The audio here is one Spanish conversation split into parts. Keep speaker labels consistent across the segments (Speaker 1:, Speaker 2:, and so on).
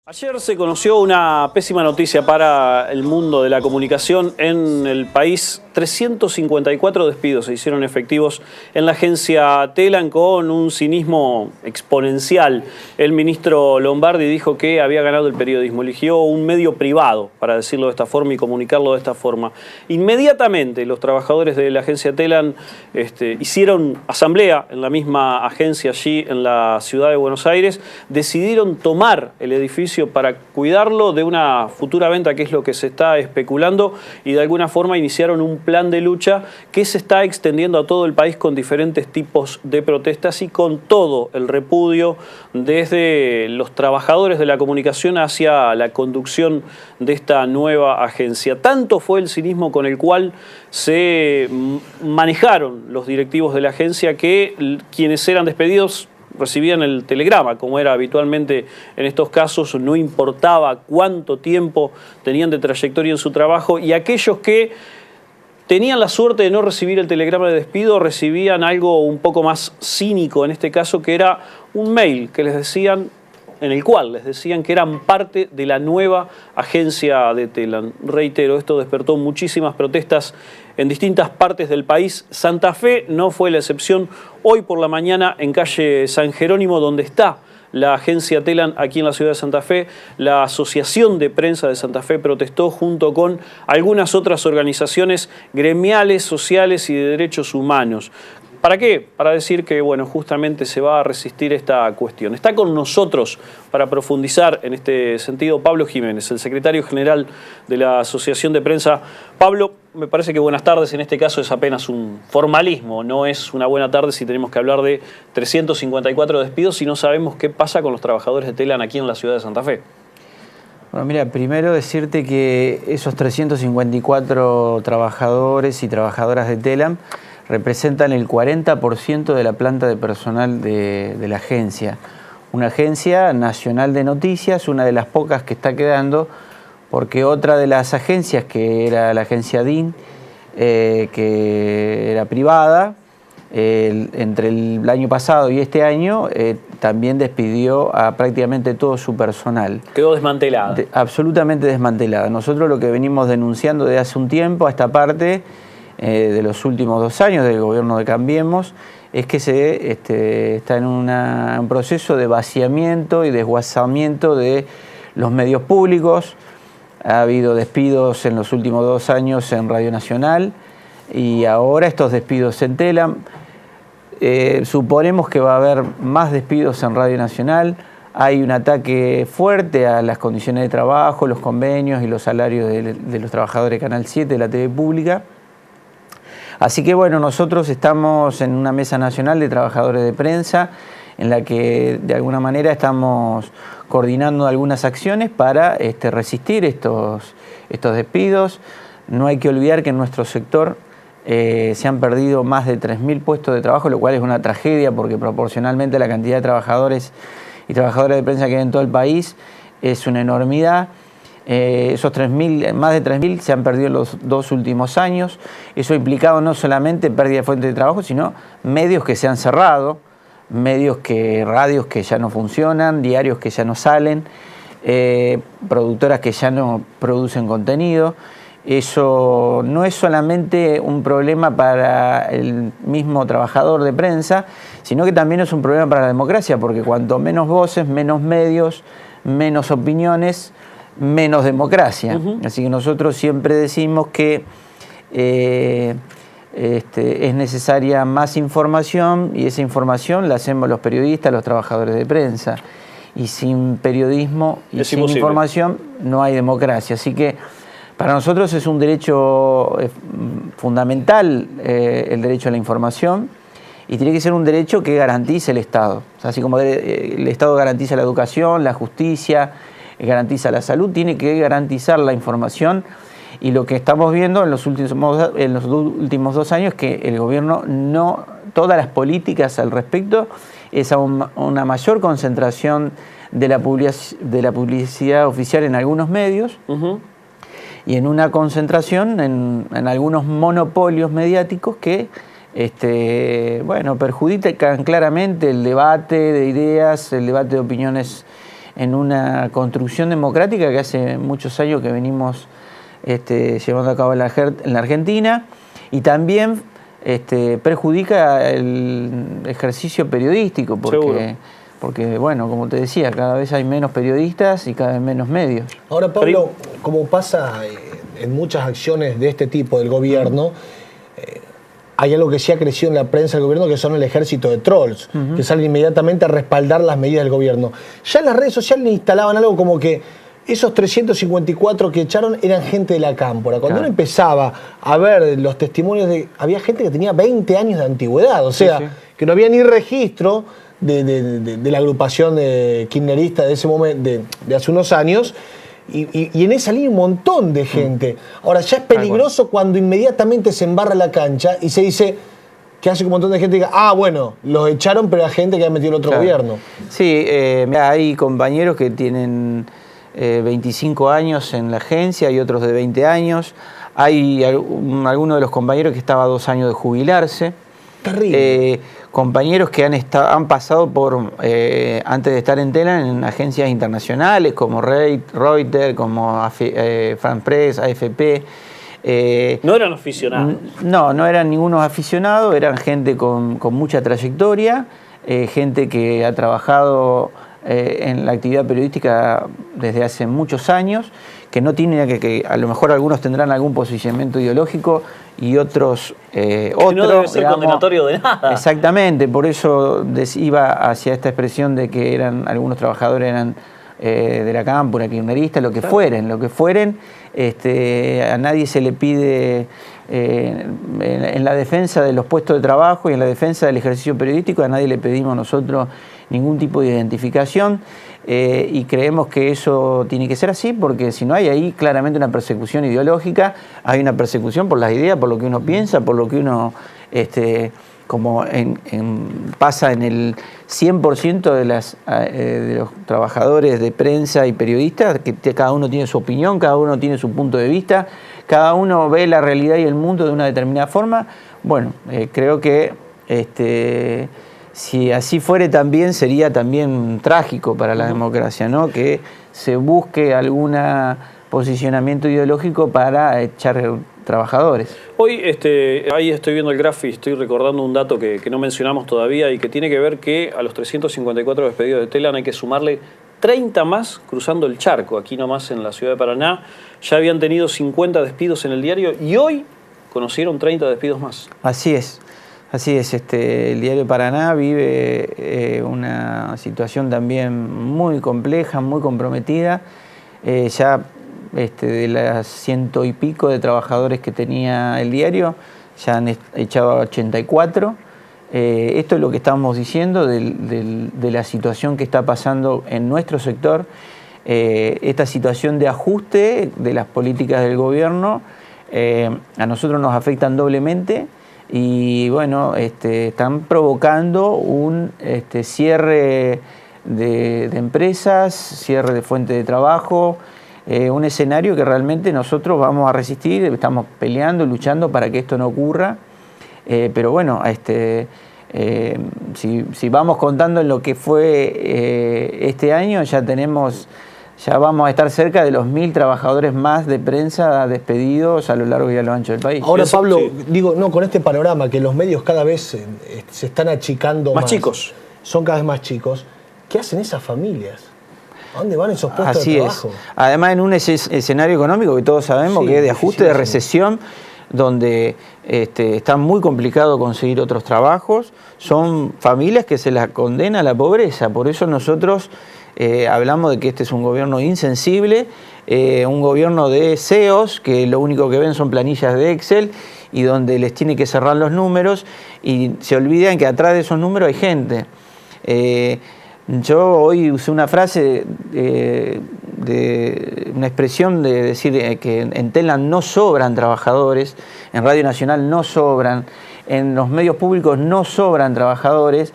Speaker 1: Ayer se conoció una pésima noticia para el mundo de la comunicación en el país. 354 despidos se hicieron efectivos en la agencia Telam con un cinismo exponencial. El ministro Lombardi dijo que había ganado el periodismo, eligió un medio privado, para decirlo de esta forma y comunicarlo de esta forma. Inmediatamente los trabajadores de la agencia Telam hicieron asamblea en la misma agencia allí en la ciudad de Buenos Aires, decidieron tomar el edificio para cuidarlo de una futura venta, que es lo que se está especulando, y de alguna forma iniciaron un plan de lucha que se está extendiendo a todo el país con diferentes tipos de protestas y con todo el repudio desde los trabajadores de la comunicación hacia la conducción de esta nueva agencia. Tanto fue el cinismo con el cual se manejaron los directivos de la agencia que quienes eran despedidos recibían el telegrama, como era habitualmente en estos casos, no importaba cuánto tiempo tenían de trayectoria en su trabajo, y aquellos que tenían la suerte de no recibir el telegrama de despido recibían algo un poco más cínico en este caso, que era un mail que les decían, en el cual les decían que eran parte de la nueva agencia de Telam. Reitero, esto despertó muchísimas protestas en distintas partes del país. Santa Fe no fue la excepción. Hoy por la mañana en calle San Jerónimo, donde está la agencia Telam aquí en la ciudad de Santa Fe, la Asociación de Prensa de Santa Fe protestó junto con algunas otras organizaciones gremiales, sociales y de derechos humanos. ¿Para qué? Para decir que, bueno, justamente se va a resistir esta cuestión. Está con nosotros para profundizar en este sentido Pablo Jiménez, el secretario general de la Asociación de Prensa. Pablo, me parece que buenas tardes en este caso es apenas un formalismo, no es una buena tarde si tenemos que hablar de 354 despidos y no sabemos qué pasa con los trabajadores de Telam aquí en la ciudad de Santa Fe.
Speaker 2: Bueno, mira, primero decirte que esos 354 trabajadores y trabajadoras de Telam representan el 40% de la planta de personal de la agencia. Una agencia nacional de noticias, una de las pocas que está quedando, porque otra de las agencias, que era la agencia DIN, que era privada, entre el año pasado y este año, también despidió a prácticamente todo su personal.
Speaker 1: Quedó desmantelada.
Speaker 2: Absolutamente desmantelada. Nosotros lo que venimos denunciando desde hace un tiempo a esta parte, de los últimos 2 años del gobierno de Cambiemos, es que se está en un proceso de vaciamiento y desguazamiento de los medios públicos. Ha habido despidos en los últimos 2 años en Radio Nacional y ahora estos despidos en Telam. Suponemos que va a haber más despidos en Radio Nacional. Hay un ataque fuerte a las condiciones de trabajo, los convenios y los salarios de los trabajadores de Canal 7 de la TV pública. Así que bueno, nosotros estamos en una mesa nacional de trabajadores de prensa en la que de alguna manera estamos coordinando algunas acciones para resistir estos despidos. No hay que olvidar que en nuestro sector se han perdido más de 3.000 puestos de trabajo, lo cual es una tragedia porque proporcionalmente la cantidad de trabajadores y trabajadoras de prensa que hay en todo el país es una enormidad. Esos más de 3.000 se han perdido en los 2 últimos años. Eso ha implicado no solamente pérdida de fuentes de trabajo, sino medios que se han cerrado, radios que ya no funcionan, diarios que ya no salen, productoras que ya no producen contenido. Eso no es solamente un problema para el mismo trabajador de prensa, sino que también es un problema para la democracia, porque cuanto menos voces, menos medios, menos opiniones, menos democracia. Así que nosotros siempre decimos que es necesaria más información y esa información la hacemos los periodistas, los trabajadores de prensa. Y sin periodismo y sin información no hay democracia. Así que para nosotros es un derecho fundamental el derecho a la información y tiene que ser un derecho que garantice el Estado. O sea, así como el Estado garantiza la educación, la justicia, garantiza la salud, tiene que garantizar la información, y lo que estamos viendo en los últimos 2 años es que el gobierno todas las políticas al respecto es a una mayor concentración de la publicidad oficial en algunos medios y en una concentración en algunos monopolios mediáticos que perjudican claramente el debate de ideas, el debate de opiniones en una construcción democrática que hace muchos años que venimos llevando a cabo en la Argentina, y también perjudica el ejercicio periodístico, porque, bueno, como te decía, cada vez hay menos periodistas y cada vez menos medios.
Speaker 3: Ahora, Pablo, como pasa en muchas acciones de este tipo del gobierno, hay algo que sí ha crecido en la prensa del gobierno, que son el ejército de trolls, que salen inmediatamente a respaldar las medidas del gobierno. Ya en las redes sociales instalaban algo como que esos 354 que echaron eran gente de la cámpora. Cuando uno empezaba a ver los testimonios había gente que tenía 20 años de antigüedad, o sea, que no había ni registro de la agrupación kirchnerista de ese momento, de hace unos años, y en esa línea un montón de gente. Ahora, ya es peligroso cuando inmediatamente se embarra la cancha y se dice que hace que un montón de gente diga, bueno, los echaron, pero era gente que ha metido el otro gobierno.
Speaker 2: Sí, mira, hay compañeros que tienen 25 años en la agencia y otros de 20 años. Hay alguno de los compañeros que estaba a 2 años de jubilarse.
Speaker 3: Terrible.
Speaker 2: Compañeros que han pasado por, antes de estar en Telam, en agencias internacionales como Reuters, como France Press, AFP.
Speaker 1: ¿No eran aficionados?
Speaker 2: No eran ningunos aficionados, eran gente con mucha trayectoria, gente que ha trabajado en la actividad periodística desde hace muchos años, que no tiene que a lo mejor algunos tendrán algún posicionamiento ideológico y otros
Speaker 1: no debe ser condenatorio de nada. Exactamente,
Speaker 2: por eso iba hacia esta expresión de que algunos trabajadores eran de la cámpora, kirchnerista, lo que fueren, a nadie se le pide en la defensa de los puestos de trabajo y en la defensa del ejercicio periodístico, a nadie le pedimos nosotros ningún tipo de identificación, y creemos que eso tiene que ser así, porque si no hay ahí claramente una persecución ideológica, hay una persecución por las ideas, por lo que uno piensa, por lo que uno, como pasa en el 100% de los trabajadores de prensa y periodistas, que cada uno tiene su opinión, cada uno tiene su punto de vista, cada uno ve la realidad y el mundo de una determinada forma. Bueno, creo que si así fuere también sería también trágico para la democracia, ¿no? Que se busque algún posicionamiento ideológico para echar trabajadores.
Speaker 1: Hoy ahí estoy viendo el gráfico y estoy recordando un dato que no mencionamos todavía y que tiene que ver que a los 354 despedidos de Telam hay que sumarle 30 más cruzando el charco, aquí nomás en la ciudad de Paraná. Ya habían tenido 50 despidos en el diario y hoy conocieron 30 despidos más.
Speaker 2: Así es. El diario Paraná vive una situación también muy compleja, muy comprometida. Ya de las 100 y pico de trabajadores que tenía el diario, ya han echado a 84. Esto es lo que estamos diciendo de la situación que está pasando en nuestro sector, esta situación de ajuste de las políticas del gobierno. A nosotros nos afectan doblemente. Y bueno, están provocando un cierre de empresas, cierre de fuentes de trabajo, un escenario que realmente nosotros vamos a resistir, estamos peleando, luchando para que esto no ocurra, pero bueno, si vamos contando en lo que fue este año, ya vamos a estar cerca de los 1000 trabajadores más de prensa despedidos a lo largo y a lo ancho del país.
Speaker 3: Ahora, Pablo, con este panorama que los medios cada vez se están achicando más chicos, son cada vez más chicos, ¿qué hacen esas familias? ¿A dónde van esos puestos de trabajo?
Speaker 2: Así es. Además, en un escenario económico que todos sabemos que es de ajuste, de recesión, donde está muy complicado conseguir otros trabajos, son familias que se las condena a la pobreza. Por eso nosotros hablamos de que este es un gobierno insensible, un gobierno de CEOs que lo único que ven son planillas de Excel y donde les tiene que cerrar los números y se olvidan que atrás de esos números hay gente. Yo hoy usé una frase, una expresión de decir que en Telam no sobran trabajadores, en Radio Nacional no sobran, en los medios públicos no sobran trabajadores.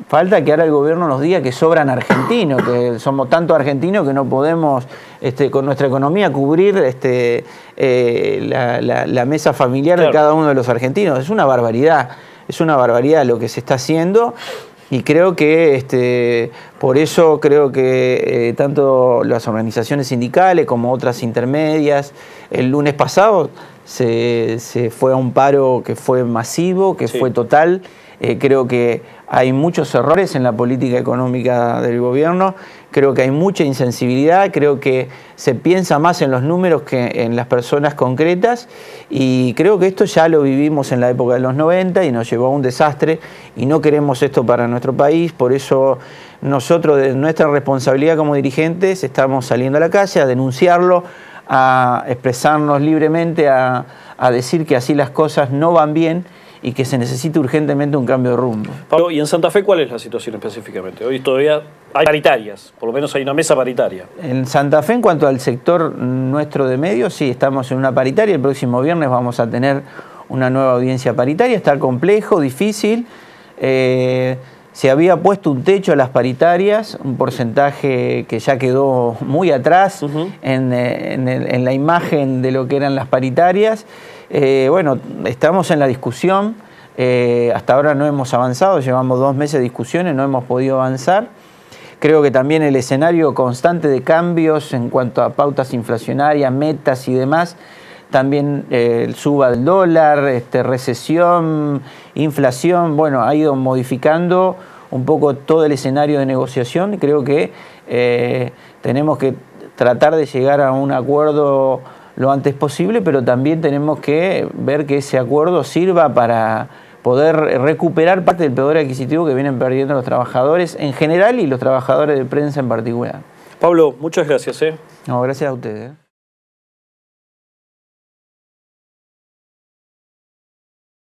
Speaker 2: Falta que ahora el gobierno nos diga que sobran argentinos, que somos tantos argentinos que no podemos con nuestra economía cubrir la mesa familiar de cada uno de los argentinos. Es una barbaridad lo que se está haciendo. Y creo que por eso creo que tanto las organizaciones sindicales como otras intermedias, el lunes pasado se fue a un paro que fue masivo, que fue total. Creo que hay muchos errores en la política económica del gobierno, creo que hay mucha insensibilidad, creo que se piensa más en los números que en las personas concretas, y creo que esto ya lo vivimos en la época de los 90 y nos llevó a un desastre y no queremos esto para nuestro país. Por eso nosotros, de nuestra responsabilidad como dirigentes, estamos saliendo a la calle a denunciarlo, a expresarnos libremente, a decir que así las cosas no van bien y que se necesita urgentemente un cambio de rumbo.
Speaker 1: Pablo, ¿y en Santa Fe cuál es la situación específicamente? Hoy todavía hay paritarias, por lo menos hay una mesa paritaria.
Speaker 2: En Santa Fe, en cuanto al sector nuestro de medios, sí, estamos en una paritaria. El próximo viernes vamos a tener una nueva audiencia paritaria. Está complejo, difícil. Se había puesto un techo a las paritarias, un porcentaje que ya quedó muy atrás en la imagen de lo que eran las paritarias. Bueno, estamos en la discusión, hasta ahora no hemos avanzado, llevamos 2 meses de discusiones, no hemos podido avanzar. Creo que también el escenario constante de cambios en cuanto a pautas inflacionarias, metas y demás, también suba del dólar, recesión, inflación, bueno, ha ido modificando un poco todo el escenario de negociación. Creo que tenemos que tratar de llegar a un acuerdo lo antes posible, pero también tenemos que ver que ese acuerdo sirva para poder recuperar parte del poder adquisitivo que vienen perdiendo los trabajadores en general y los trabajadores de prensa en particular.
Speaker 1: Pablo, muchas gracias.
Speaker 2: No, gracias a ustedes.